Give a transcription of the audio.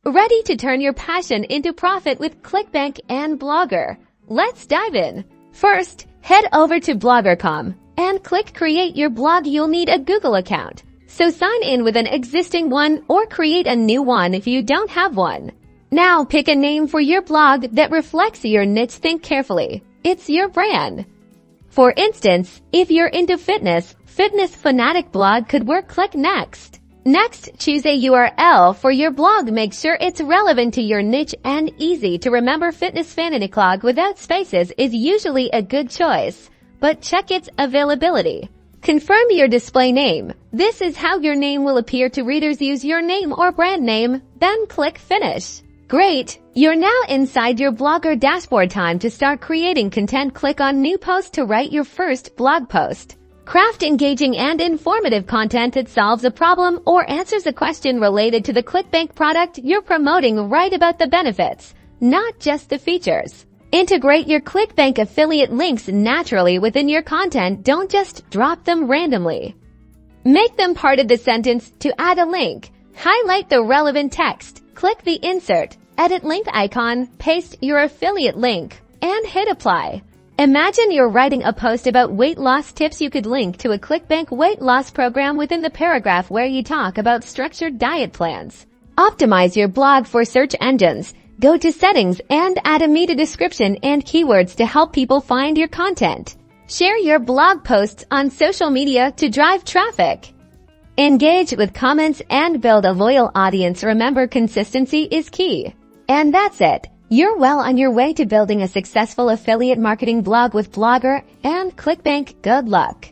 Ready to turn your passion into profit with ClickBank and Blogger? Let's dive in. First, head over to Blogger.com and click Create Your Blog. You'll need a Google account, so sign in with an existing one or create a new one if you don't have one. Now pick a name for your blog that reflects your niche. Think carefully. It's your brand. For instance, if you're into fitness fanatic blog could work. Click Next. Next, choose a URL for your blog. Make sure it's relevant to your niche and easy to remember. Fitness fanatic blog without spaces is usually a good choice, but check its availability. Confirm your display name. This is how your name will appear to readers. Use your name or brand name, then click Finish. Great! You're now inside your Blogger dashboard. Time to start creating content. Click on New Post to write your first blog post. Craft engaging and informative content that solves a problem or answers a question related to the ClickBank product you're promoting. Write about the benefits, not just the features. Integrate your ClickBank affiliate links naturally within your content. Don't just drop them randomly. Make them part of the sentence. To add a link, highlight the relevant text. Click the Insert, Edit Link icon, paste your affiliate link, and hit Apply. Imagine you're writing a post about weight loss tips. You could link to a ClickBank weight loss program within the paragraph where you talk about structured diet plans. Optimize your blog for search engines. Go to Settings and add a meta description and keywords to help people find your content. Share your blog posts on social media to drive traffic. Engage with comments and build a loyal audience. Remember, consistency is key. And that's it. You're well on your way to building a successful affiliate marketing blog with Blogger and ClickBank. Good luck.